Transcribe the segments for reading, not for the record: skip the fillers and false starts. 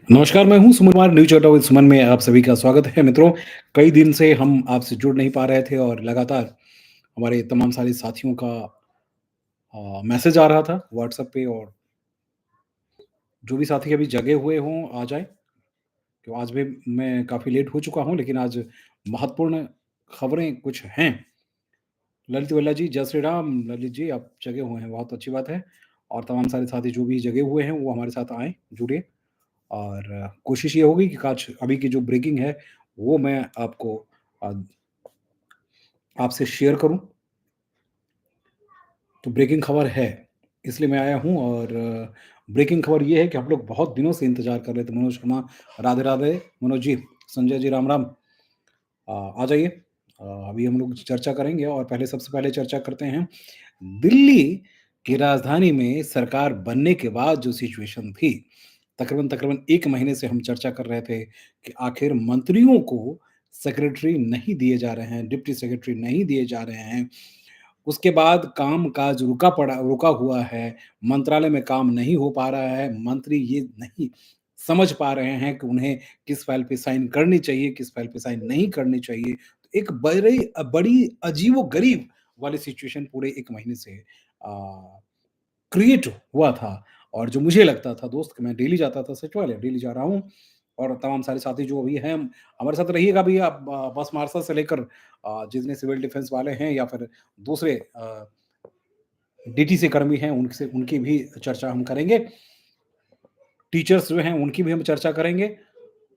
नमस्कार, मैं हूँ Suman Kumar, news chatter with सुमन में आप सभी का स्वागत है मित्रों। कई दिन से हम आपसे जुड़ नहीं पा रहे थे और लगातार हमारे तमाम सारे साथियों का मैसेज आ रहा था व्हाट्सएप पे और जो भी साथी अभी जगे हुए हों, आ जाएँ। तो आज भी मैं काफ़ी लेट हो चुका हूँ, लेकिन आज महत्वपूर्ण खबरें कुछ हैं। ललित वल्लभ जी, जय श्री राम। ललित जी, आप जगे हुए हैं, बहुत अच्छी बात है और तमाम सारे साथी जो भी जगे हुए हैं, वो हमारे साथ आएँ, जुड़ें। और कोशिश ये होगी कि काश अभी की जो ब्रेकिंग है, वो मैं आपको अ, आपसे शेयर करूँ। तो ब्रेकिंग खबर है, इसलिए मैं आया हूँ और ब्रेकिंग खबर ये है कि हम लोग बहुत दिनों से इंतज़ार कर रहे थे। मनोज शर्मा, राधे-राधे। मनोज जी, संजय जी, राम-राम। आ जाइए। अभी हम लोग चर्चा करेंगे और पहले सबसे पहले चर्चा करते हैं, दिल्ली की राजधानी में सरकार बनने के बाद जो सिचुएशन थी, तकरीबन-तकरीबन 1 महीने से हम चर्चा कर रहे थे कि आखिर मंत्रियों को सेक्रेटरी नहीं दिए जा रहे हैं, डिप्टी सेक्रेटरी नहीं दिए जा रहे हैं। उसके बाद काम-काज रुका हुआ है, मंत्रालय में काम नहीं हो पा रहा है, मंत्री ये नहीं समझ पा रहे हैं कि उन्हें किस फाइल पे साइन करनी चाहिए, किस फाइल पे साइन नहीं करनी चाहिए। तो एक बड़ी अजीबो-गरीब वाली सिचुएशन पूरे 1 महीने से क्रिएट हुआ था और जो मुझे लगता था दोस्त कि मैं डेली जाता था सचिवालय, डेली जा रहा हूँ और तमाम सारे साथी जो अभी हैं, हमारे साथ रहिएगा भी आप। बस मार्शल से लेकर जितने सिविल डिफेंस वाले हैं या फिर दूसरे डीटीसी कर्मी हैं, उनसे उनकी भी चर्चा हम करेंगे। टीचर्स जो हैं, उनकी भी हम चर्चा करेंगे।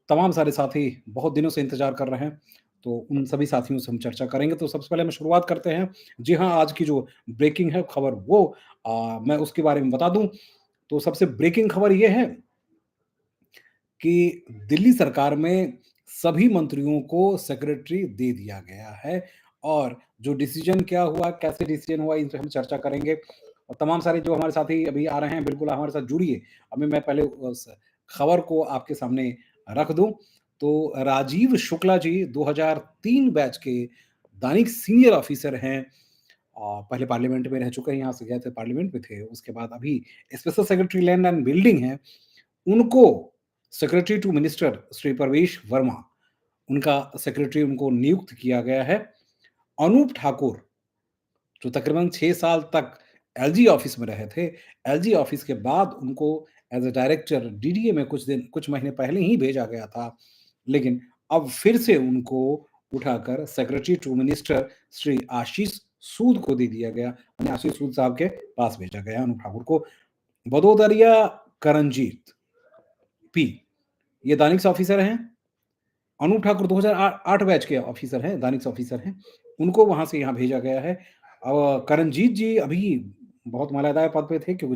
तमाम सारे साथी बहुत दिनों से इंतज़ार कर रहे हैं, तो उन सभी साथियों से हम चर्चा करेंगे। तो सबसे पहले हम शुरुआत करते हैं। जी हाँ, आज की जो ब्रेकिंग है खबर वो मैं उसके बारे में बता दूँ। तो सबसे ब्रेकिंग खबर ये है कि दिल्ली सरकार में सभी मंत्रियों को सेक्रेटरी दे दिया गया है और जो डिसीजन क्या हुआ, कैसे डिसीजन हुआ, इन पे हम चर्चा करेंगे। और तमाम सारे जो हमारे साथी अभी आ रहे हैं, बिल्कुल हमारे साथ जुड़िए। अभी मैं पहले उस खबर को आपके सामने रख दूँ, तो राजीव शुक्ला जी 2003 बैच के दैनिक सीनियर ऑफिसर हैं। पहले पार्लियामेंट में रह चुके हैं, यहाँ से गए थे, पार्लियामेंट में थे। उसके बाद अभी special secretary land and building हैं। उनको सेक्रेटरी टू मिनिस्टर श्री प्रवेश वर्मा, उनका सेक्रेटरी उनको नियुक्त किया गया है। अनूप ठाकुर, जो तकरीबन 6 साल तक एलजी ऑफिस में रहे थे, एलजी ऑफिस के बाद उनको एज़ अ डायरेक्टर डीडीए में कुछ महीने पहले ही भेजा गया था। लेकिन अब फिर से उनको उठाकर secretary to minister Shri Ashish सूद को दे दिया गया। यानी आशीष सूद साहब के पास भेजा गया अनूप ठाकुर को। बदोदरिया करंजीत पी, ये दानिश ऑफिसर हैं। अनूप ठाकुर 2008 बैच के ऑफिसर हैं, दानिश ऑफिसर हैं। उनको वहाँ से यहाँ भेजा गया है। करणजीत जी अभी बहुत मालादार पद पे थे क्योंकि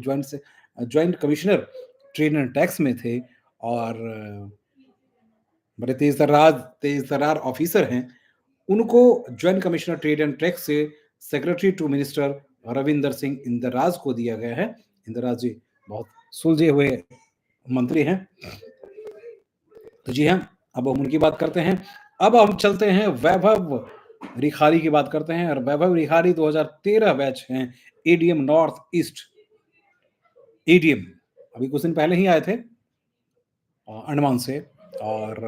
joint commissioner trade and tax में थे और बड़े तेज-तर्रार ऑफिसर हैं। उनको joint commissioner trade and tax से secretary to minister Ravinder Singh Indraj को दिया गया है। इंदराज जी बहुत सुलझे हुए मंत्री हैं। तो जी हाँ, अब हम उनकी बात करते हैं। अब हम चलते हैं वैभव रिखारी की बात करते हैं और वैभव रिखारी 2013 बैच हैं, एडीएम नॉर्थ ईस्ट, एडीएम। अभी कुछ दिन पहले ही आए थे अंडमान से और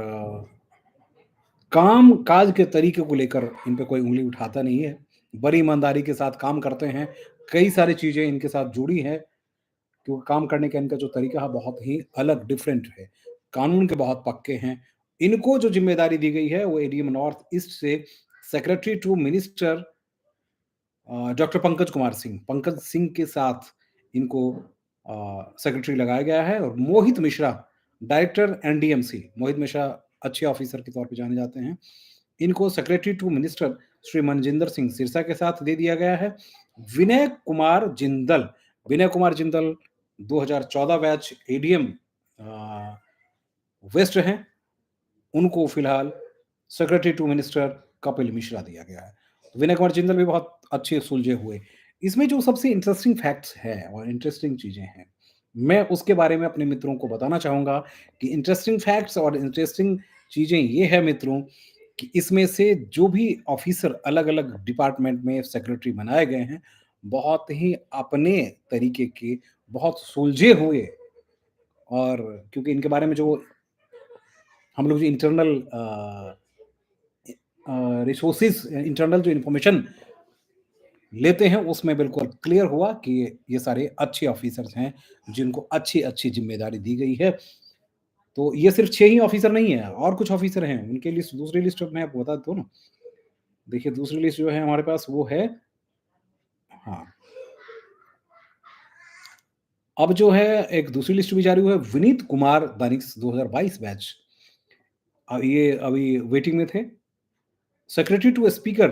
काम-काज के तरीके को लेकर इन पे कोई उँगली उठाता नहीं है। बड़ी ईमानदारी के साथ काम करते हैं। कई सारी चीज़ें इनके साथ जुड़ी हैं, क्योंकि काम करने का इनका जो तरीका है बहुत ही अलग डिफरेंट है। कानून के बहुत पक्के हैं। इनको जो ज़िम्मेदारी दी गई है वो एडीएम नॉर्थ ईस्ट से secretary to minister doctor Pankaj Singh के साथ इनको सेक्रेटरी लगाया गया है और मोहित मिश्रा डायरेक्टर एनडीएमसी, मोहित मिश्रा अच्छे ऑफिसर के तौर पे जाने जाते हैं। इनको secretary to minister Shri Manjinder Singh Sirsa के साथ दे दिया गया है। Vinay Kumar Jindal, Vinay Kumar Jindal 2014 batch ADM west हैं, उनको फिलहाल secretary to minister Kapil Mishra दिया गया है। तो विनय कुमार जिंदल भी बहुत अच्छे सुलझे हुए। इसमें जो सबसे इंटरेस्टिंग फैक्ट्स हैं और इंटरेस्टिंग चीज़ें हैं, मैं उसके बारे में अपने मित्रों को बताना चाहूँगा कि इंटरेस्टिंग फैक्ट्स और इंटरेस्टिंग चीज़ें ये हैं मित्रों कि इसमें से जो भी ऑफ़िसर अलग-अलग डिपार्टमेंट में सेक्रेटरी बनाए गए हैं, बहुत ही अपने तरीके के, बहुत सुलझे हुए और क्योंकि इनके बारे में जो हम लोग जो इंटरनल रिसोर्सेज़ इंटरनल जो इन्फॉर्मेशन लेते हैं, उसमें बिल्कुल क्लियर हुआ कि ये सारे अच्छे ऑफ़िसर्स हैं, जिनको अच्छी-अच्छी ज़िम्मेदारी दी गई है। तो ये सिर्फ़ 6 ही ऑफ़िसर नहीं हैं, और कुछ ऑफ़िसर हैं, उनकी लिस्ट दूसरी लिस्ट मैं आपको बता देता हूँ ना। देखिए, दूसरी लिस्ट जो है हमारे पास वो है। हाँ, अब जो है एक दूसरी लिस्ट भी जारी हुआ है, विनीत कुमार दानिश 2022 बैच। ये अभी वेटिंग में थे। Secretary to speaker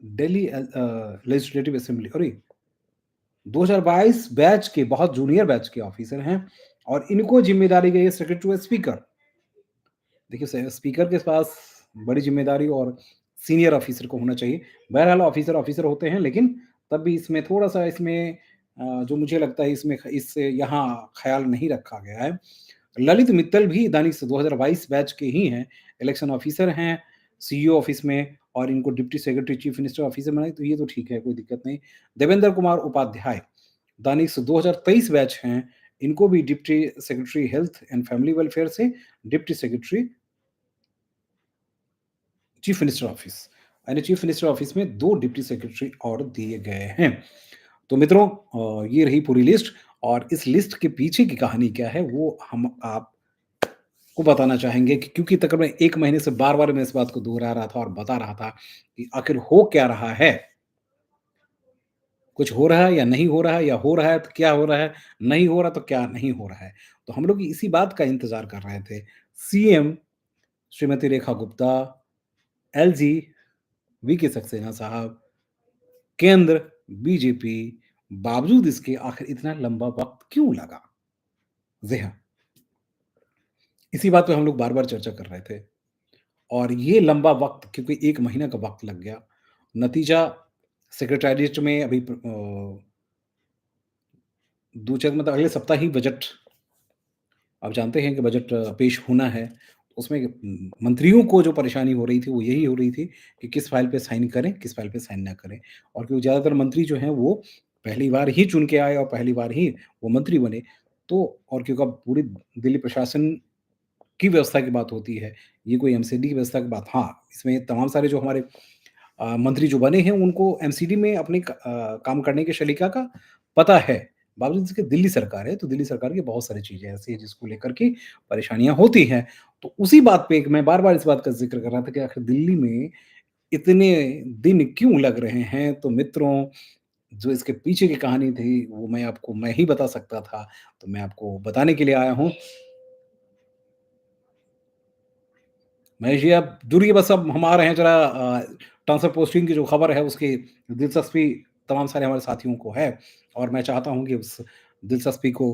Delhi legislative assembly, अरे! 2022 बैच के बहुत जूनियर बैच के ऑफिसर हैं और इनको ज़िम्मेदारी गई है सेक्रेटरी टू स्पीकर। देखिए, स्पीकर के पास बड़ी ज़िम्मेदारी और सीनियर ऑफिसर को होना चाहिए। बहरहाल ऑफिसर ऑफिसर होते हैं, लेकिन तब भी इसमें थोड़ा-सा इसमें जो मुझे लगता है इसमें इससे यहाँ ख़्याल नहीं रखा गया है। ललित मित्तल भी दानिश 2022 बैच के ही हैं, इलेक्शन ऑफिसर हैं, सीईओ ऑफिस में, और इनको deputy secretary chief minister officer बनाए, तो ये तो ठीक है, कोई दिक्कत नहीं। देवेंद्र कुमार उपाध्याय, दानिश 2023 बैच हैं, इनको भी deputy secretary health and family welfare से deputy secretary chief minister office, यानी चीफ मिनिस्टर ऑफिस में 2 डिप्टी सेक्रेटरी और दिए गए हैं। तो मित्रों, ये रही पूरी लिस्ट, और इस लिस्ट के पीछे की कहानी क्या है वो हम आपको बताना चाहेंगे, कि क्योंकि तकरीबन 1 महीने से बार-बार मैं इस बात को दोहरा रहा था और बता रहा था कि आखिर हो क्या रहा है? कुछ हो रहा है या नहीं हो रहा है, या हो रहा है तो क्या हो रहा है? नहीं हो रहा तो क्या नहीं हो रहा है? तो हम लोग इसी बात का इंतज़ार कर रहे थे। CM Shrimati Rekha Gupta, LG VK Saxena साहब, केंद्र बीजेपी, बावजूद इसके आखिर इतना लंबा वक़्त क्यों लगा? जी हाँ, इसी बात पे हम लोग बार-बार चर्चा कर रहे थे, और ये लंबा वक़्त क्योंकि 1 महीने का वक़्त लग गया। नतीजा सेक्रेटेरिएट में अभी 2-4 मतलब अगले सप्ताह ही बजट, आप जानते हैं कि बजट पेश होना है। उसमें मंत्रियों को जो परेशानी हो रही थी, वो यही हो रही थी कि किस फ़ाइल पे साइन करें, किस फ़ाइल पे साइन ना करें। और क्योंकि ज़्यादातर मंत्री जो हैं वो पहली बार ही चुन के आए और पहली बार ही वो मंत्री बने। तो और क्योंकि अब पूरी दिल्ली प्रशासन की व्यवस्था की बात होती है, ये कोई एमसीडी की व्यवस्था की बात, हाँ, इसमें तमाम सारे जो हमारे मंत्री जो बने हैं उनको एमसीडी में अपने काम करने के सलीका का पता है। बावजूद इसके दिल्ली सरकार है, तो दिल्ली सरकार की बहुत सारी चीज़ें ऐसी हैं जिसको लेकर के परेशानियाँ होती हैं। तो उसी बात पे एक मैं बार-बार इस बात का ज़िक्र कर रहा था कि आखिर दिल्ली में इतने दिन क्यों लग रहे हैं? तो मित्रों, जो इसके पीछे की कहानी थी वो मैं ही बता सकता था, तो मैं आपको बताने के लिए आया हूँ। महेश जी, आप दूरिए, बस अब हम आ रहे हैं ज़रा ट्रांसफ़र पोस्टिंग की जो खबर है उसकी दिलचस्पी तमाम सारे हमारे साथियों को है, और मैं चाहता हूँ कि उस दिलचस्पी को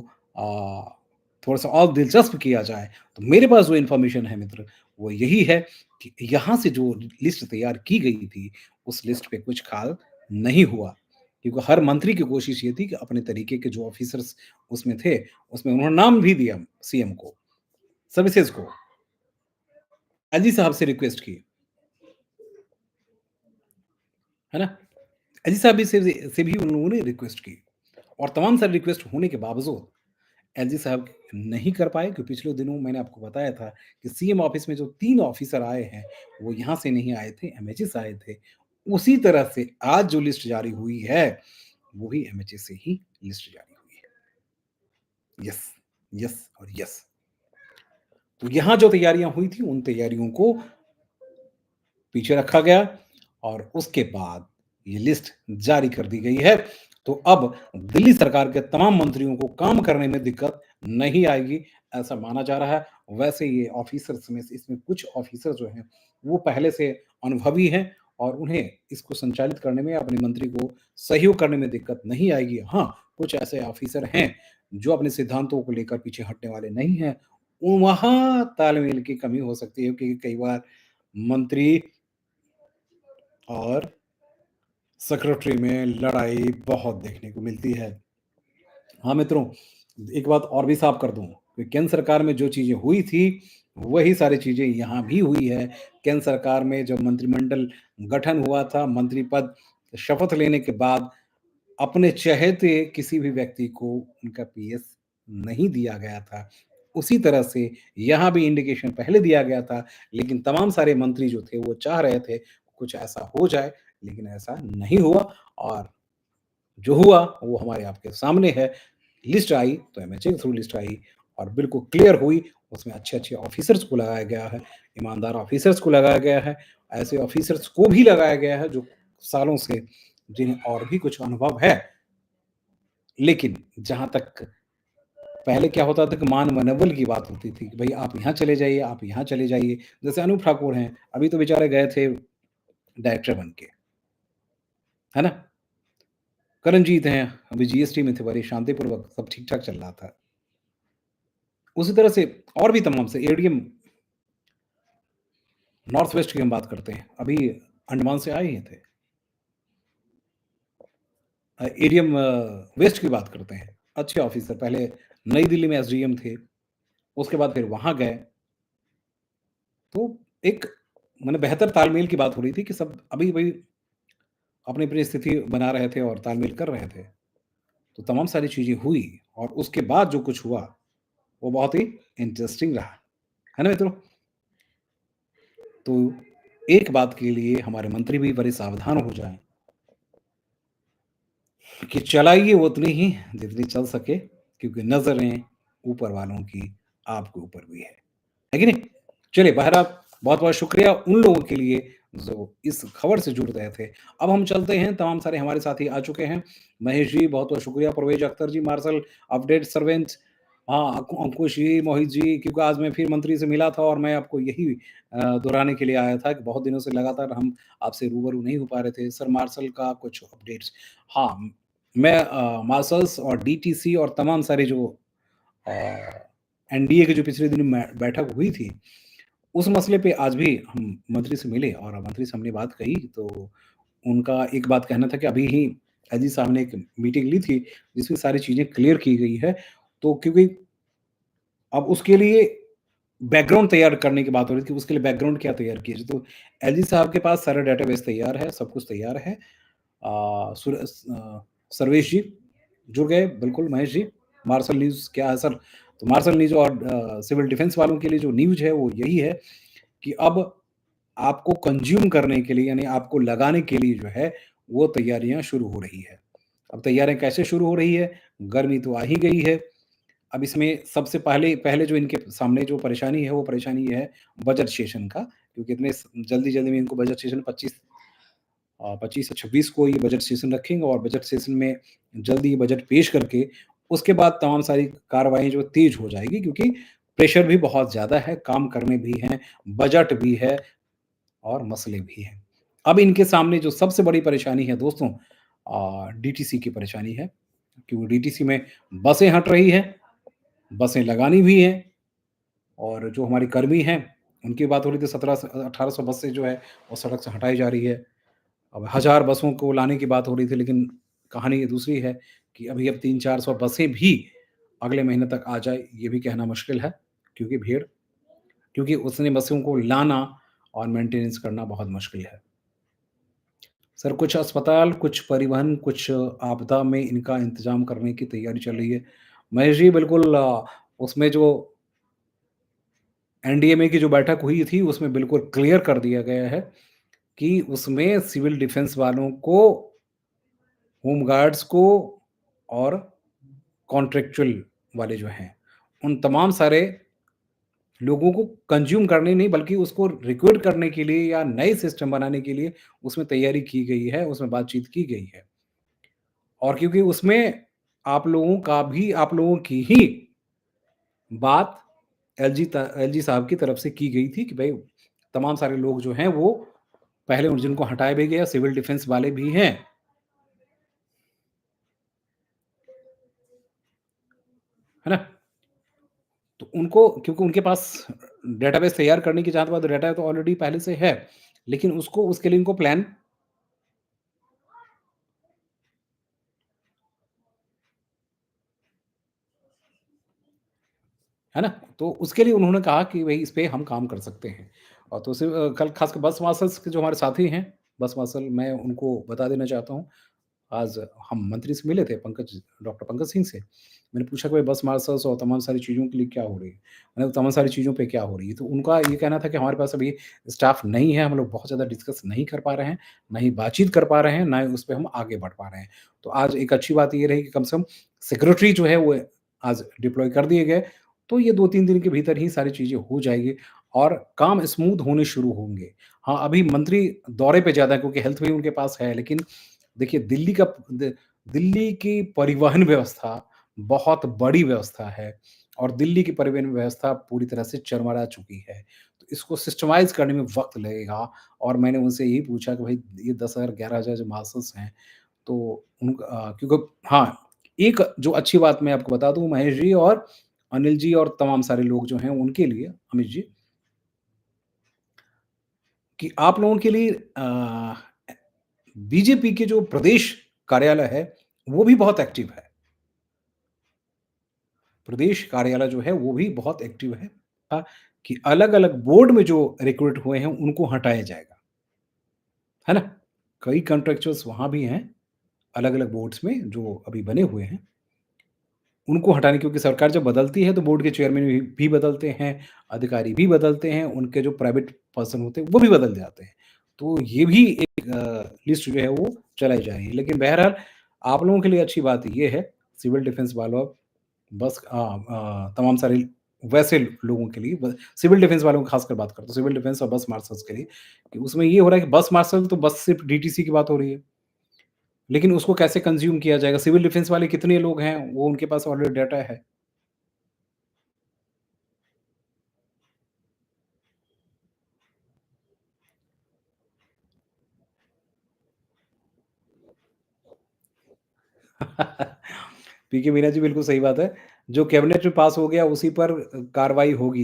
थोड़ा-सा और दिलचस्प किया जाए। तो मेरे पास जो इन्फॉर्मेशन है मित्र, वो यही है कि यहाँ से जो लिस्ट तैयार की गई थी, उस लिस्ट पे कुछ खास नहीं हुआ। क्योंकि हर मंत्री की कोशिश ये थी कि अपने तरीके के जो ऑफ़िसर्स उसमें थे, उसमें उन्होंने नाम भी दिया सीएम को, सर्विसेज़ को। एलजी साहब से रिक्वेस्ट की, है ना? अजीज साहब भी से भी उन लोगों ने रिक्वेस्ट की, और तमाम सारी रिक्वेस्ट होने के बावजूद एलजी साहब नहीं कर पाए, क्योंकि पिछले दिनों मैंने आपको बताया था कि सीएम ऑफिस में जो 3 ऑफिसर आए हैं, वो यहाँ से नहीं आए थे, एमएचए से आए थे। उसी तरह से आज जो लिस्ट जारी हुई है, वो ही एमएचए से ही लिस्ट जारी हुई है। यस, यस और यस। तो यहाँ जो तैयारियाँ हुई थी, उन तैयारियों को पीछे रखा गया, और उसके बाद ये लिस्ट जारी कर दी गई है। तो अब दिल्ली सरकार के तमाम मंत्रियों को काम करने में दिक्कत नहीं आएगी, ऐसा माना जा रहा है। वैसे ये ऑफिसर्स में से इसमें कुछ ऑफिसर जो हैं, वो पहले से अनुभवी हैं, और उन्हें इसको संचालित करने में, अपने मंत्री को सहयोग करने में दिक्कत नहीं आएगी। हाँ, कुछ ऐसे ऑफिसर हैं, जो अपने सिद्धांतों को लेकर पीछे हटने वाले नहीं हैं। वहाँ तालमेल की कमी हो सकती है, क्योंकि कई बार मंत्री और सेक्रेटरी में लड़ाई बहुत देखने को मिलती है। हाँ मित्रों, एक बात और भी साफ कर दूँ कि केंद्र सरकार में जो चीज़ें हुई थी, वही सारी चीज़ें यहाँ भी हुई है। केंद्र सरकार में जब मंत्रिमंडल गठन हुआ था, मंत्री पद शपथ लेने के बाद अपने चहेते किसी भी व्यक्ति को उनका पीएस नहीं दिया गया था। उसी तरह से यहाँ भी इंडिकेशन पहले दिया गया था, लेकिन तमाम सारे मंत्री जो थे वो चाह रहे थे कुछ ऐसा हो जाए, लेकिन ऐसा नहीं हुआ और जो हुआ वो हमारे आपके सामने है। लिस्ट आई तो एमएचए के थ्रू लिस्ट आई और बिल्कुल क्लियर हुई, उसमें अच्छे-अच्छे ऑफिसर्स को लगाया गया है, ईमानदार ऑफिसर्स को लगाया गया है, ऐसे ऑफिसर्स को भी लगाया गया है जो सालों से जिन्हें और भी कुछ अनुभव है। लेकिन जहाँ तक पहले क्या होता था कि मान-मनौवल की बात होती थी कि भई आप यहाँ चले जाइए, आप यहाँ चले जाइए। जैसे अनूप ठाकुर हैं, अभी तो बेचारे गए थे डायरेक्टर बन के, है ना? करणजीत हैं, अभी जीएसटी में थे, बड़े शांतिपूर्वक सब ठीक-ठाक चल रहा था। उसी तरह से और भी तमाम से एडीएम नॉर्थ वेस्ट की हम बात करते हैं, अभी अंडमान से आए ही थे। एडीएम वेस्ट की बात करते हैं, अच्छे ऑफिसर पहले नई दिल्ली में एसडीएम थे, उसके बाद फिर वहाँ गए, तो एक माने बेहतर तालमेल की बात हो रही थी कि सब अभी वही अपनी-अपनी स्थिति बना रहे थे और तालमेल कर रहे थे। तो तमाम सारी चीज़ें हुई और उसके बाद जो कुछ हुआ, वो बहुत ही इंटरेस्टिंग रहा। है ना मित्रों? तो एक बात के लिए हमारे मंत्री भी बड़े सावधान हो जाएँ कि चलाइए उतनी ही जितनी चल सके क्योंकि नज़रें ऊपर वालों की आपके ऊपर भी है कि नहीं? चलिए बहरहाल बहुत-बहुत शुक्रिया उन लोगों के लिए जो इस खबर से जुड़ रहे थे। अब हम चलते हैं, तमाम सारे हमारे साथी आ चुके हैं। महेश जी बहुत-बहुत शुक्रिया, परवेज़ अख्तर जी, मार्शल अपडेट सर्वेंट हाँ, अंकुश जी, मोहित जी क्योंकि आज मैं फिर मंत्री से मिला था और मैं आपको यही दोहराने के लिए आया था कि बहुत दिनों से लगातार हम आपसे रूबरू नहीं हो पा रहे थे। सर मार्शल का कुछ अपडेट्स हाँ, मैं मार्शल्स और डीटीसी और तमाम सारे जो अ, एनडीए की जो पिछले दिनों बैठक हुई थी, उस मसले पे आज भी हम मंत्री से मिले और मंत्री से हमने बात कही, तो उनका एक बात कहना था कि अभी ही अजीत साहब ने एक मीटिंग ली थी, जिसमें सारी चीज़ें क्लियर की गई है। तो क्योंकि अब उसके लिए बैकग्राउंड तैयार करने की बात हो रही थी, उसके लिए बैकग्राउंड क्या तैयार किया जाए? तो एलजी साहब के पास सारा डेटाबेस तैयार है, सब कुछ तैयार है। सर्वेश जी जुड़ गए, बिल्कुल महेश जी। मार्शल न्यूज़ क्या है सर? तो मार्शल न्यूज़ और सिविल डिफेंस वालों के लिए जो न्यूज़ है वो यही है कि अब आपको कंज़्यूम करने के लिए यानी आपको लगाने के लिए जो है, वो तैयारियाँ शुरू हो रही है। अब तैयारियाँ कैसे शुरू हो रही है? गर्मी तो आ ही गई है। अब इसमें सबसे पहले पहले जो इनके सामने जो परेशानी है, वो परेशानी ये है बजट सेशन का, क्योंकि इतने स जल्दी-जल्दी में इनको बजट सेशन 25 या 26 को ये बजट सेशन रखेंगे और बजट सेशन में जल्दी बजट पेश करके, उसके बाद तमाम सारी कार्रवाई जो तेज़ हो जाएगी क्योंकि प्रेशर भी बहुत ज़्यादा है, काम करने भी हैं, बजट भी है और मसले भी हैं। अब इनके सामने जो सबसे बड़ी परेशानी है दोस्तों डीटीसी की परेशानी है, क्योंकि डीटीसी में बसें हट रही हैं, बसें लगानी भी हैं और जो हमारे कर्मी हैं, उनकी बात हो रही थी 17 से 1800 बसें जो है, वो सड़क से हटाई जा रही है। अब 1000 बसों को लाने की बात हो रही थी, लेकिन कहानी दूसरी है कि अभी अब 300-400 बसें भी अगले महीने तक आ जाए, ये भी कहना मुश्किल है, क्योंकि भीड़ क्योंकि उतनी बसों को लाना और मेंटेनेंस करना बहुत मुश्किल है। सर कुछ अस्पताल, कुछ परिवहन, कुछ आपदा में इनका इंतज़ाम करने की तैयारी चल रही है। महेश जी बिल्कुल उसमें जो एनडीएमए की जो बैठक हुई थी, उसमें बिल्कुल क्लियर कर दिया गया है कि उसमें सिविल डिफेंस वालों को, होम गार्ड्स को और कॉन्ट्रैक्चुअल वाले जो हैं, उन तमाम सारे लोगों को कंज़्यूम करने नहीं बल्कि उसको रिक्रूट करने के लिए या नए सिस्टम बनाने के लिए उसमें तैयारी की गई है, उसमें बातचीत की गई है। और क्योंकि उसमें आप लोगों की ही बात एलजी साहब की तरफ से की गई थी कि भई तमाम सारे लोग जो हैं वो पहले उन जिनको हटाया भी गया, सिविल डिफेंस वाले भी हैं, है ना? तो उनको क्योंकि उनके पास डेटाबेस तैयार करने की जहाँ तक बात डेटा तो ऑलरेडी पहले से है, लेकिन उसको उसके लिए इनको प्लान है ना? तो उसके लिए उन्होंने कहा कि भई इस पे हम काम कर सकते हैं। और तो कल ख़ासकर बस मार्शल्स के जो हमारे साथी हैं, बस मार्शल मैं उनको बता देना चाहता हूँ आज हम मंत्री से मिले थे डॉक्टर पंकज सिंह से। मैंने पूछा कि भाई बस मार्शल्स और तमाम सारी चीज़ों के लिए क्या हो रही है? मैंने तमाम सारी चीज़ों पे क्या हो रही है? तो उनका ये कहना था कि हमारे पास अभी स्टाफ नहीं है, हम लोग बहुत ज़्यादा डिस्कस नहीं कर पा रहे हैं, ना ही बातचीत कर पा रहे हैं, ना ही उस पे हम आगे बढ़ पा रहे हैं। तो आज एक अच्छी बात ये रही कि कम से कम सेक्रेटरी जो है वो आज डिप्लॉय कर दिए गए, तो ये 2-3 दिन के भीतर ही सारी चीज़ें हो जाएगी और काम स्मूथ होने शुरू होंगे। हाँ, अभी मंत्री दौरे पे ज़्यादा है क्योंकि हेल्थ भी उनके पास है, लेकिन देखिए दिल्ली की परिवहन व्यवस्था बहुत बड़ी व्यवस्था है और दिल्ली की परिवहन व्यवस्था पूरी तरह से चरमरा चुकी है। तो इसको सिस्टमाइज़ करने में वक़्त लगेगा और मैंने उनसे यही पूछा कि भई ये 10,000 11,000 जो मार्शल्स हैं, तो क्योंकि हाँ, एक जो अच्छी बात मैं आपको बता दूँ महेश जी और अनिल जी और तमाम सारे लोग जो हैं उनके लिए, अमित जी, कि आप लोगों के लिए बीजेपी के जो प्रदेश कार्यालय है, वो भी बहुत एक्टिव है। प्रदेश कार्यालय जो है वो भी बहुत एक्टिव है। कि अलग-अलग बोर्ड में जो रिक्रूट हुए हैं उनको हटाया जाएगा, है ना? कई कॉन्ट्रैक्चुअल्स वहाँ भी हैं, अलग-अलग बोर्ड्स में जो अभी बने हुए हैं, उनको हटाने क्योंकि सरकार जब बदलती है तो बोर्ड के चेयरमैन भी बदलते हैं, अधिकारी भी बदलते हैं, उनके जो प्राइवेट पर्सन होते हैं वो भी बदल जाते हैं। तो ये भी एक लिस्ट जो है वो चलाई जा रही है। लेकिन बहरहाल आप लोगों के लिए अच्छी बात ये है, सिविल डिफेंस वालों बस तमाम सारे वैसे लोगों के लिए सिविल डिफेंस वालों की खासकर बात करता हूँ, सिविल डिफेंस और बस मार्शल्स के लिए, कि उसमें ये हो रहा है कि बस मार्शल तो बस सिर्फ़ डीटीसी की बात हो रही है। लेकिन उसको कैसे कंज़्यूम किया जाएगा? सिविल डिफेंस वाले कितने लोग हैं, वो उनके पास ऑलरेडी डाटा है। पीके मीना जी बिल्कुल सही बात है। जो कैबिनेट में पास हो गया उसी पर कार्रवाई होगी।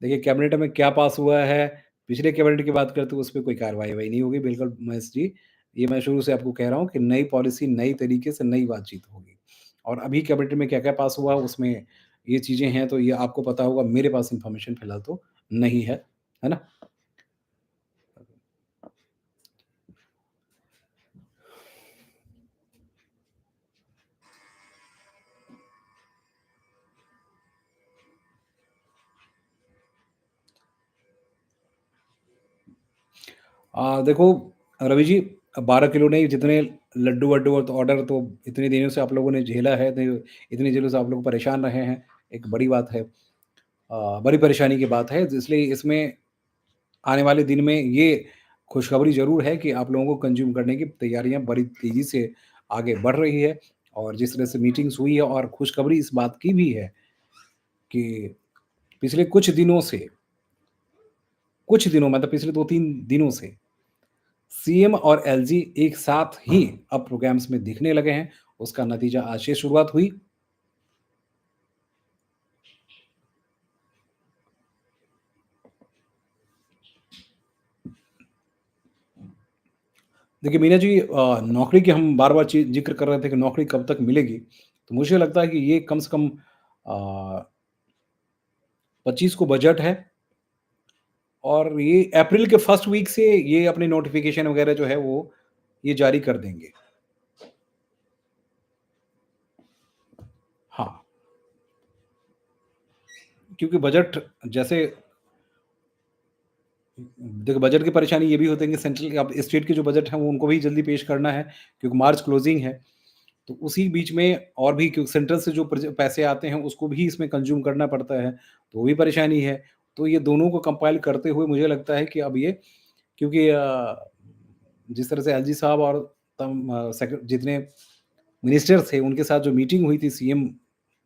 देखिए कैबिनेट में क्या पास हुआ है, पिछले कैबिनेट की बात करते हैं उस पे कोई कार्रवाई-वाई नहीं होगी बिल्कुल महेश जी। ये मैं शुरू से आपको कह रहा हूँ कि नई पॉलिसी, नई तरीके से नई बातचीत होगी। और अभी कैबिनेट में क्या-क्या पास हुआ उसमें ये चीज़ें हैं तो ये आपको पता होगा, मेरे पास इन्फॉर्मेशन फिलहाल तो नहीं है। है ना? देखो रवि जी 12 किलो नहीं जितने लड्डू-वड्डू और तो ऑर्डर तो इतने दिनों से आप लोगों ने झेला है, तो इतने दिनों से आप लोग परेशान रहे हैं, एक बड़ी बात है। बड़ी परेशानी की बात है, इसलिए इसमें आने वाले दिन में ये खुशखबरी ज़रूर है कि आप लोगों को कंज़्यूम करने की तैयारियाँ बड़ी तेज़ी से आगे बढ़ रही है और जिस तरह से मीटिंग्स हुई है और खुशखबरी इस बात की भी है कि पिछले कुछ दिनों मतलब पिछले 2-3 दिनों से सीएम और एलजी एक साथ ही अब प्रोग्राम्स में दिखने लगे हैं। उसका नतीजा आज से शुरुआत हुई। देखिए मीना जी नौकरी की हम बार-बार ज़िक्र कर रहे थे कि नौकरी कब तक मिलेगी। तो मुझे लगता है कि ये कम से कम 25 को बजट है और ये अप्रैल के फर्स्ट वीक से ये अपनी नोटिफ़िकेशन वगैरह जो है वो ये जारी कर देंगे। हाँ, क्योंकि बजट जैसे देखो बजट की परेशानी ये भी होती है कि सेंट्रल अब स्टेट के जो बजट हैं वो उनको भी जल्दी पेश करना है क्योंकि मार्च क्लोजिंग है। तो उसी बीच में और भी क्योंकि सेंट्रल से जो पैसे आते हैं उसको भी इसमें कंज्यूम करना पड़ता है, तो वो भी परेशानी है। तो ये दोनों को कंपाइल करते हुए मुझे लगता है कि अब ये क्योंकि जिस तरह से एलजी साहब और जितने मिनिस्टर थे उनके साथ जो मीटिंग हुई थी सीएम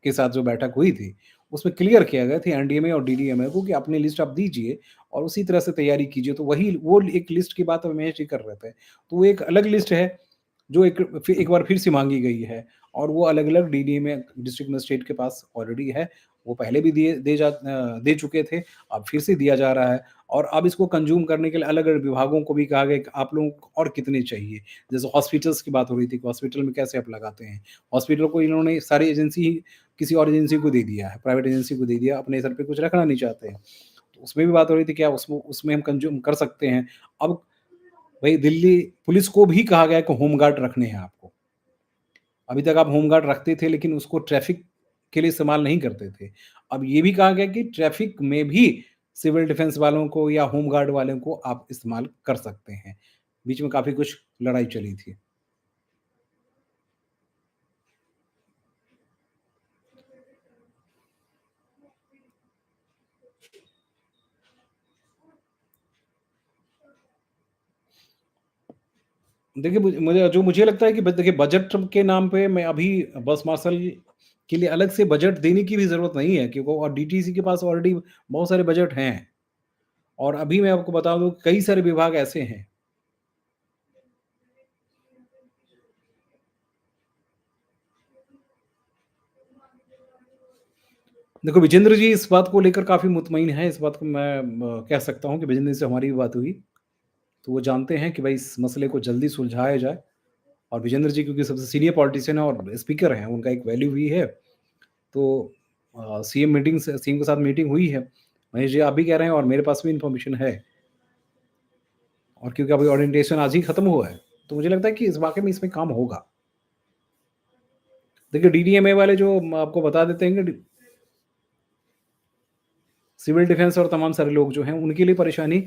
के साथ जो बैठक हुई थी, उसमें क्लियर किया गया था एनडीएमए और डीडीएमए को कि अपनी लिस्ट आप दीजिए और उसी तरह से तैयारी कीजिए। तो वही वो एक लिस्ट की बात महेश जी कर रहे थे। तो वो एक अलग लिस्ट है जो एक बार फिर से माँगी गई है और वो अलग-अलग डीडीएमए डिस्ट्रिक्ट मजिस्ट्रेट के पास ऑलरेडी है। वो पहले भी दे चुके थे, अब फिर से दिया जा रहा है और अब इसको कंज़्यूम करने के लिए अलग-अलग विभागों को भी कहा गया कि आप लोगों को और कितने चाहिए। जैसे हॉस्पिटल्स की बात हो रही थी कि हॉस्पिटल में कैसे आप लगाते हैं। हॉस्पिटल को इन्होंने सारी एजेंसी ही किसी और एजेंसी को दे दिया है, प्राइवेट एजेंसी को दे दिया, अपने सर पे कुछ रखना नहीं चाहते हैं। तो उसमें भी बात हो रही थी क्या उसमें उसमें हम कंज़्यूम कर सकते हैं। अब भई दिल्ली पुलिस को भी कहा गया है कि होमगार्ड रखने हैं आपको। अभी तक आप होमगार्ड रखते थे लेकिन उसको ट्रैफ़िक के लिए इस्तेमाल नहीं करते थे। अब ये भी कहा गया कि ट्रैफ़िक में भी सिविल डिफेंस वालों को या होमगार्ड वालों को आप इस्तेमाल कर सकते हैं। बीच में काफ़ी कुछ लड़ाई चली थी। देखिए, मुझे लगता है कि ब देखिए बजट के नाम पे मैं अभी बस मार्शल के लिए अलग से बजट देने की भी ज़रूरत नहीं है क्योंकि और डीटीसी के पास ऑलरेडी बहुत सारे बजट हैं और अभी मैं आपको बता दूँ कई सारे विभाग ऐसे हैं। देखो विजेंद्र जी इस बात को लेकर काफ़ी मुतमईन हैं, इस बात को मैं कह सकता हूँ कि विजेंद्र जी से हमारी भी बात हुई, तो वो जानते हैं कि भाई इस मसले को जल्दी सुलझाया जाए और विजेंद्र जी क्योंकि सबसे सीनियर पॉलिटिशियन हैं और स्पीकर हैं, उनका एक वैल्यू भी है। तो सीएम के साथ मीटिंग हुई है। महेश जी आप भी कह रहे हैं और मेरे पास भी इन्फॉर्मेशन है और क्योंकि अभी ओरिएंटेशन आज ही खत्म हुआ है, तो मुझे लगता है कि इस वाक़ई में इसमें काम होगा। देखिए डीडीएमए वाले जो आपको बता देते हैं कि सिविल डिफेंस और तमाम सारे लोग जो हैं, उनके लिए परेशानी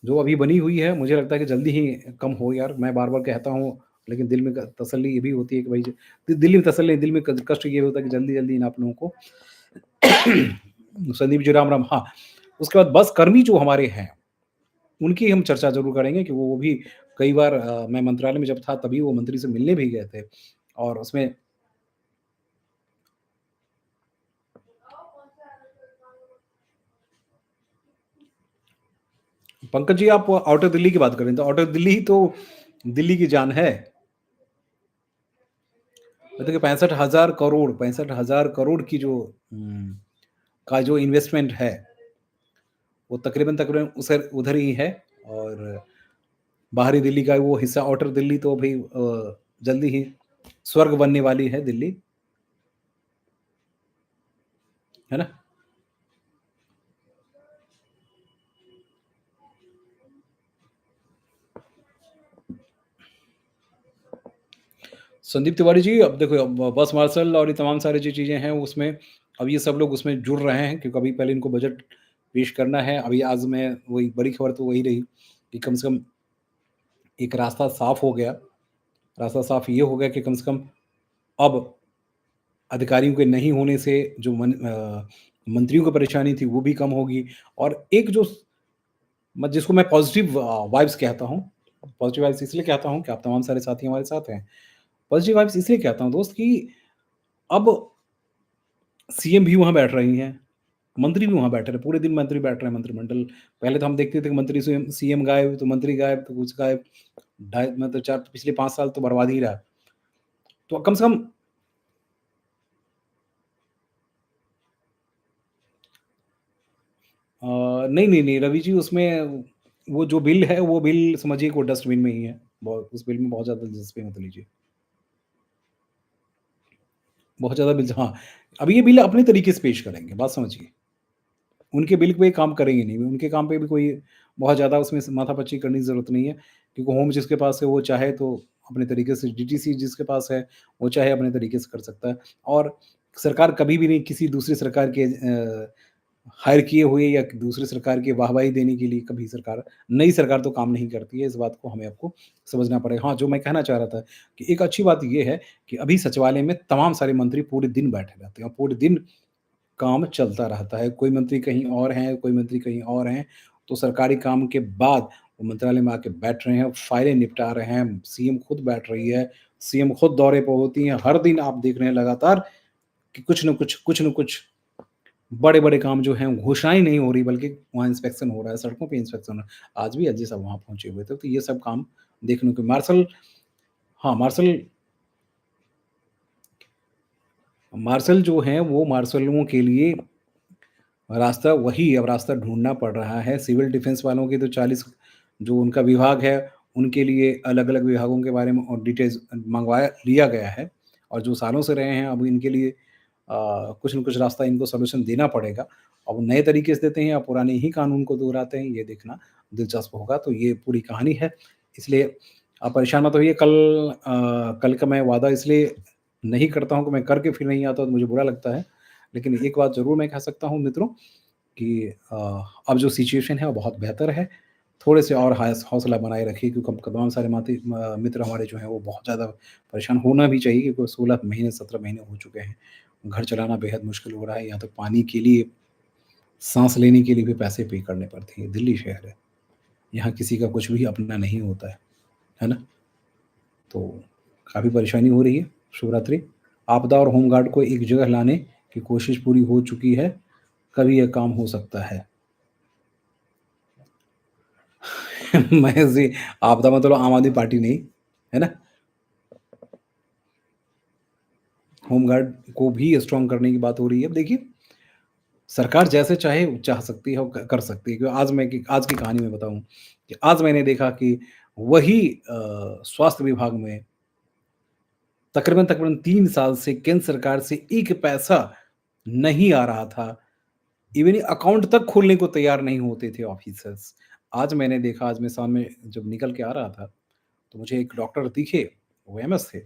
जो अभी बनी हुई है, मुझे लगता है कि जल्दी ही कम हो यार। मैं बार-बार कहता हूँ, लेकिन दिल में तसल्ली ये भी होती है कि भाई दिल में तसल्ली नहीं, दिल में कष्ट ये होता है कि जल्दी-जल्दी इन आप लोगों को संदीप जी राम, राम हाँ, उसके बाद बस कर्मी जो हमारे हैं, उनकी हम चर्चा ज़रूर करेंगे कि वो भी कई बार मैं मंत्रालय में जब था तभी वो मंत्री से मिलने भी गए थे और उसमें पंकज जी आप आउटर दिल्ली की बात कर रहे हैं, तो आउटर दिल्ली ही तो दिल्ली की जान है। देखिए 65,000 करोड़ की जो का जो इन्वेस्टमेंट है, वो तकरीबन उधर ही है और बाहरी दिल्ली का वो हिस्सा आउटर दिल्ली तो भई जल्दी ही स्वर्ग बनने वाली है दिल्ली, है ना? संदीप तिवारी जी, अब देखो अब बस मार्शल और ये तमाम सारी जो चीज़ें हैं उसमें अब ये सब लोग उसमें जुड़ रहे हैं क्योंकि अभी पहले इनको बजट पेश करना है। अभी आज मैं वही बड़ी खबर तो वही रही कि कम से कम एक रास्ता साफ हो गया। रास्ता साफ ये हो गया कि कम से कम अब अधिकारियों के नहीं होने से जो मंत्रियों को परेशानी थी वो भी कम होगी और एक जो जिसको मैं पॉजिटिव वाइब्स कहता हूँ। पॉजिटिव वाइब्स इसलिए कहता हूँ कि आप तमाम सारे साथी हमारे साथ हैं। पॉजिटिव वाइब्स इसलिए कहता हूँ दोस्त कि अब सीएम भी वहाँ बैठ रही हैं, मंत्री भी वहाँ बैठे रहे, पूरे दिन मंत्री बैठ रहे हैं मंत्रिमंडल। पहले तो हम देखते थे कि मंत्री सीएम सीएम गायब, तो मंत्री गायब, तो कुछ गायब। ढाई मतलब 4 पिछले 5 साल तो बर्बाद ही रहा। तो कम से कम नहीं, रवि जी उसमें वो जो बिल है, वो बिल समझिए कि वो डस्टबिन में ही है। बहुत उस बिल में बहुत ज़्यादा दिलचस्पी मत लीजिए। बहुत ज़्यादा बिल हाँ, अब ये बिल अपने तरीके से पेश करेंगे, बात समझिए। उनके बिल पे काम करेंगे नहीं, उनके काम पे भी कोई बहुत ज़्यादा उसमें माथापच्ची करने की ज़रूरत नहीं है, क्योंकि होम जिसके पास है वो चाहे तो अपने तरीके से डीटीसी जिसके पास है, वो चाहे अपने तरीके से कर सकता है और सरकार कभी भी नहीं किसी दूसरी सरकार के हायर किए हुए या दूसरी सरकार की वाहवाही देने के लिए कभी सरकार नई सरकार तो काम नहीं करती है, इस बात को हमें आपको समझना पड़ेगा। हाँ, जो मैं कहना चाह रहा था कि एक अच्छी बात ये है कि अभी सचिवालय में तमाम सारे मंत्री पूरे दिन बैठे रहते हैं और पूरे दिन काम चलता रहता है। कोई मंत्री कहीं और हैं, कोई मंत्री कहीं और हैं, तो सरकारी काम के बाद वो मंत्रालय में आके बैठ रहे हैं, फाइलें निपटा रहे हैं, सीएम खुद बैठ रही है, सीएम खुद दौरे पे होती हैं। हर दिन आप देख रहे हैं लगातार कि कुछ न कुछ बड़े-बड़े काम जो हैं, घोषणाएँ नहीं हो रही बल्कि वहाँ इंस्पेक्शन हो रहा है, सड़कों पे इंस्पेक्शन हो रहा है। आज भी एसडी साहब वहाँ पहुँचे हुए थे, तो ये सब काम देखने को मार्शल हाँ, मार्शल जो हैं, वो मार्शलों के लिए रास्ता ढूँढना पड़ रहा है। सिविल डिफेंस वालों के तो 40 जो उनका विभाग है, उनके लिए अलग-अलग विभागों के बारे में और डिटेल्स मँगवाया लिया गया है और जो सालों से रहे हैं, अब इनके लिए कुछ न कुछ रास्ता इनको सॉल्यूशन देना पड़ेगा। अब नए तरीके से देते हैं या पुराने ही कानून को दोहराते हैं, ये देखना दिलचस्प होगा। तो ये पूरी कहानी है, इसलिए आप परेशान मत होइए। कल का मैं वादा इसलिए नहीं करता हूँ, कि मैं करके फिर नहीं आता तो मुझे बुरा लगता है। लेकिन एक बात ज़रूर मैं कह सकता हूँ मित्रों कि अब जो सिचुएशन है वो बहुत बेहतर है। थोड़े से और हौसला बनाए रखिए, क्योंकि हम तमाम सारे मित्र हमारे जो हैं वो बहुत ज़्यादा परेशान होना भी चाहिए, क्योंकि 16 महीने 17 महीने हो चुके हैं। घर चलाना बेहद मुश्किल हो रहा है, यहाँ तक पानी के लिए, साँस लेने के लिए भी पैसे पे करने पड़ते हैं। दिल्ली शहर है, यहाँ किसी का कुछ भी अपना नहीं होता है ना? तो काफ़ी परेशानी हो रही है। शुभ रात्रि। आपदा और होमगार्ड को एक जगह लाने की कोशिश पूरी हो चुकी है, कभी यह काम हो सकता है। महेश जी, आपदा मतलब आम आदमी पार्टी नहीं, है ना? होमगार्ड को भी स्ट्रॉन्ग करने की बात हो रही है। अब देखिए, सरकार जैसे चाहे चाह सकती है और कर सकती है। क्योंकि आज की कहानी मैं बताऊँ कि आज मैंने देखा कि वही स्वास्थ्य विभाग में तकरीबन 3 साल से केंद्र सरकार से 1 पैसा नहीं आ रहा था। इवन अकाउंट तक खोलने को तैयार नहीं होते थे ऑफिसर्स। आज मैंने देखा, आज मैं शाम में जब निकल के आ रहा था, तो मुझे एक डॉक्टर दिखे, वो एमएस थे,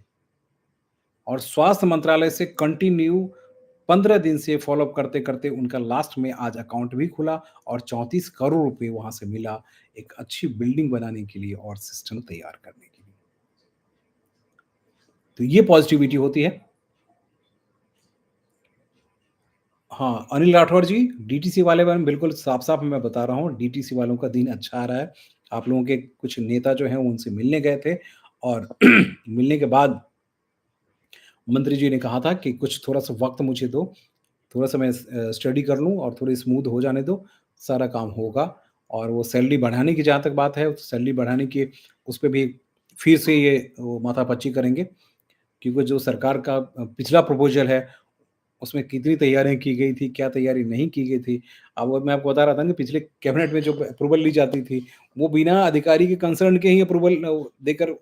और स्वास्थ्य मंत्रालय से कंटिन्यू 15 दिन से फ़ॉलो-अप करते-करते उनका लास्ट में आज अकाउंट भी खुला और 34 करोड़ रुपए वहाँ से मिला, एक अच्छी बिल्डिंग बनाने के लिए और सिस्टम तैयार करने के लिए। तो ये पॉज़िटिविटी होती है। हाँ, अनिल राठौर जी, डीटीसी वाले में बिल्कुल साफ-साफ मैं बता रहा हूँ, डीटीसी वालों का दिन अच्छा आ रहा है। आप लोगों के कुछ नेता जो हैं, वो उनसे मिलने गए थे, और मिलने के बाद मंत्री जी ने कहा था कि कुछ थोड़ा-सा वक़्त मुझे दो, थोड़ा-सा मैं स्टडी कर लूँ और थोड़ी स्मूथ हो जाने दो, सारा काम होगा। और वो सैलरी बढ़ाने की जहाँ तक बात है, सैलरी बढ़ाने की उस पे भी फिर से ये वो माथापच्ची करेंगे, क्योंकि जो सरकार का पिछला प्रपोज़ल है, उसमें कितनी तैयारियाँ की गई थी, क्या तैयारी नहीं की गई थी। अब वो मैं आपको बता रहा था ना कि पिछले कैबिनेट में जो अप्रूवल ली जाती थी, वो बिना अधिकारी के कंसर्न के ही अप्रूवल देकर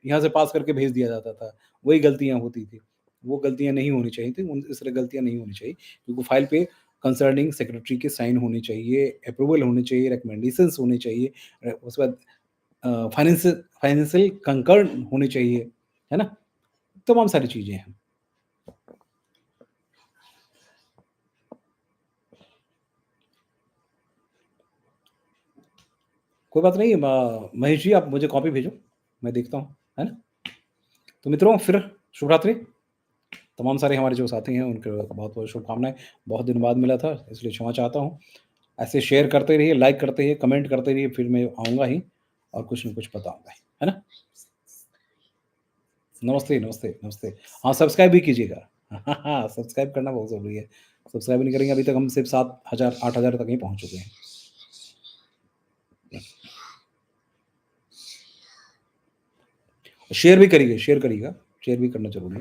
यहाँ से पास करके भेज दिया जाता था। वही गलतियाँ होती थी। वो गलतियाँ नहीं होनी चाहिए थी, उन इस तरह गलतियाँ नहीं होनी चाहिए, क्योंकि फाइल पे कंसर्निंग सेक्रेटरी के साइन होने चाहिए, अप्रूवल होने चाहिए, रिकमेंडेशंस होने चाहिए, उसके बाद फाइनेंशियल कंकर्न होने चाहिए, है ना? तमाम सारी चीज़ें हैं। कोई बात नहीं, महेश जी, आप मुझे कॉपी भेजो, मैं देखता हूँ, है ना? तो मित्रों, फिर शुभ रात्रि। तमाम सारे हमारे जो साथी हैं उनको बहुत-बहुत शुभकामनाएँ। बहुत दिन बाद मिला था, इसलिए क्षमा चाहता हूँ। ऐसे शेयर करते रहिए, लाइक करते रहिए, कमेंट करते रहिए, फिर मैं आऊँगा ही और कुछ न कुछ बताऊँगा ही, है ना? नमस्ते, नमस्ते, नमस्ते। हाँ, सब्सक्राइब भी कीजिएगा। हाँ, सब्सक्राइब करना बहुत ज़रूरी है। सब्सक्राइब नहीं करेंगे, अभी तक हम सिर्फ़ 7,000 8,000 तक ही पहुँच चुके हैं। शेयर करिएगा, शेयर भी करना ज़रूरी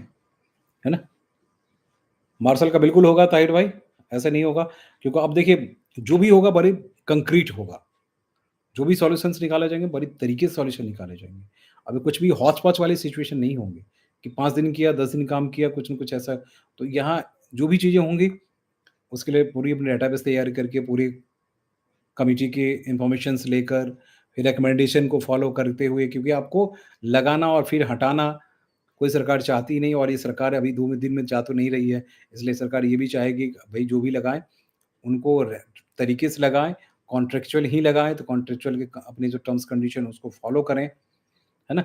है ना? मार्शल का बिल्कुल होगा ताहिर भाई, ऐसा नहीं होगा, क्योंकि अब देखिए, जो भी होगा बड़े कंक्रीट होगा। जो भी सॉल्यूशंस निकाले जाएँगे, बड़ी तरीके से सॉल्यूशन निकाले जाएँगे। अभी कुछ भी हौच-पौच वाली सिचुएशन नहीं होंगी, कि 5 दिन किया, 10 दिन काम किया, कुछ न कुछ ऐसा। तो यहाँ जो भी चीज़ें होंगी, उसके लिए पूरी अपनी डेटाबेस तैयार करके, पूरी कमिटी के इन्फॉर्मेशंस लेकर, फिर रिकमेंडेशन को फ़ॉलो करते हुए, क्योंकि आपको लगाना और फिर हटाना कोई सरकार चाहती नहीं, और ये सरकार अभी 2 दिन में जा तो नहीं रही है। इसलिए सरकार ये भी चाहेगी कि भई जो भी लगाएँ, उनको तरीके से लगाएँ, कॉन्ट्रेक्चुअल ही लगाएँ, तो कॉन्ट्रेक्चुअल के अपने जो टर्म्स कंडीशन उसको फ़ॉलो करें, है ना?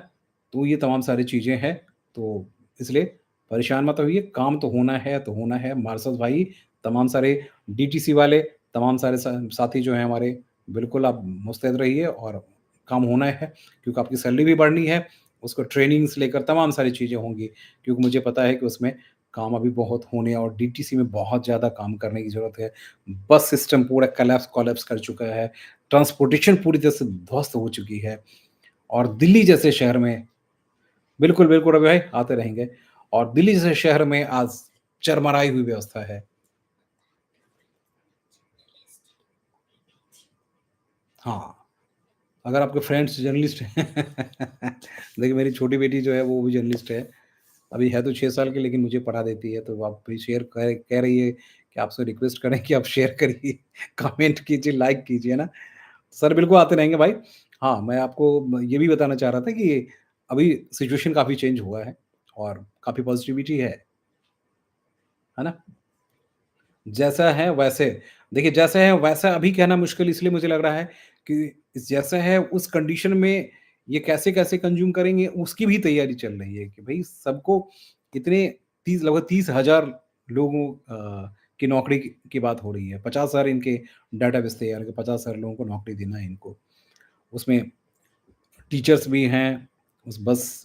तो ये तमाम सारी चीज़ें हैं, तो इसलिए परेशान मत होइए, काम तो होना है तो होना है। मार्शल भाई, तमाम सारे डीटीसी वाले, तमाम सारे साथी जो हैं हमारे, बिल्कुल आप मुस्तैद रहिए, और काम होना है, क्योंकि आपकी सैलरी भी बढ़नी है, उसको ट्रेनिंग्स लेकर तमाम सारी चीज़ें होंगी, क्योंकि मुझे पता है कि उसमें काम अभी बहुत होने और डीटीसी में बहुत ज़्यादा काम करने की ज़रूरत है। बस सिस्टम पूरा कोलैप्स कर चुका है, ट्रांसपोर्टेशन पूरी तरह से ध्वस्त हो चुकी है, और दिल्ली जैसे शहर में, बिल्कुल, बिल्कुल रवि भाई, आते रहेंगे, और दिल्ली जैसे शहर में आज चरमराई हुई व्यवस्था है। हाँ, अगर आपके फ्रेंड्स जर्नलिस्ट हैं देखिए, मेरी छोटी बेटी जो है वो भी जर्नलिस्ट है। अभी है तो 6 साल की, लेकिन मुझे पढ़ा देती है, तो आप भी शेयर कह रही है कि आपसे रिक्वेस्ट करें कि आप शेयर करिए, कमेंट कीजिए, लाइक कीजिए, है ना? सर बिल्कुल आते रहेंगे भाई। हाँ, मैं आपको ये भी बताना चाह रहा था कि अभी सिचुएशन काफ़ी चेंज हुआ है, और काफ़ी पॉज़िटिविटी है ना? जैसा है वैसे देखिए जैसा है वैसा अभी कहना मुश्किल इसलिए मुझे लग रहा है कि जैसा है उस कंडीशन में ये कैसे-कैसे कंज़्यूम करेंगे उसकी भी तैयारी चल रही है कि भई सबको इतने 30 लगभग 30,000 लोगों की नौकरी की बात हो रही है। 50,000 इनके डेटाबेस तैयार है, 50,000 लोगों को नौकरी देना है इनको। उसमें टीचर्स भी हैं, उस बस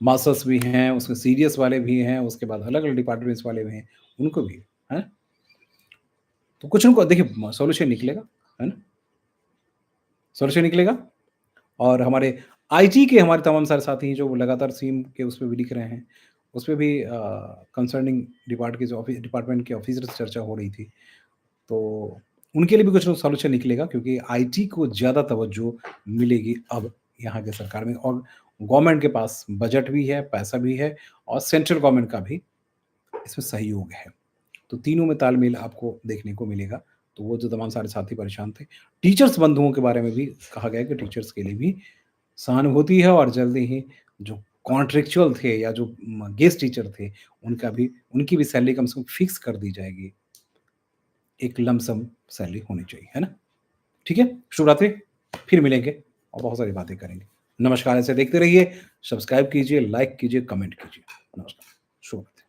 मास्टर्स भी हैं, उसमें सीडीएस वाले भी हैं, उसके बाद अलग-अलग डिपार्टमेंट्स वाले भी हैं, उनको भी, हैं? तो कुछ न कुछ देखिए सॉल्यूशन निकलेगा, है ना? सॉल्यूशन निकलेगा और हमारे आईटी के हमारे तमाम सारे साथी हैं जो लगातार सीम के उसपे भी लिख रहे हैं। उसपे भी कंसर्निंग डिपार्टमेंट के ऑफिसर से चर्चा हो रही थी। तो उनके लिए भी कुछ न सॉल्यूशन निकलेगा क्योंकि आईटी को ज़्यादा तवज्जो मिलेगी अब यहाँ के सरकार में और गवर्नमेंट के पास बजट भी है, पैसा भी है और सेंट्रल गवर्नमेंट का भी इसमें सहयोग है। तो तीनों में तालमेल आपको देखने को मिलेगा। तो वो जो तमाम सारे साथी परेशान थे। टीचर्स बंधुओं के बारे में भी कहा गया है कि टीचर्स के लिए भी सहानुभूति है और जल्दी ही जो कॉन्ट्रैक्चुअल थे या जो गेस्ट टीचर थे, उनकी भी सैलरी कम से कम फिक्स कर दी जाएगी। एक लमसम सैलरी होनी चाहिए, है ना? ठीक है? शुभ रात्रि, फिर मिलेंगे और बहुत सारी बातें करेंगे। नमस्कार, ऐसे देखते रहिए, सब्सक्राइब कीजिए, लाइक कीजिए, कमेंट कीजिए। नमस्कार, शुभ रात्रि।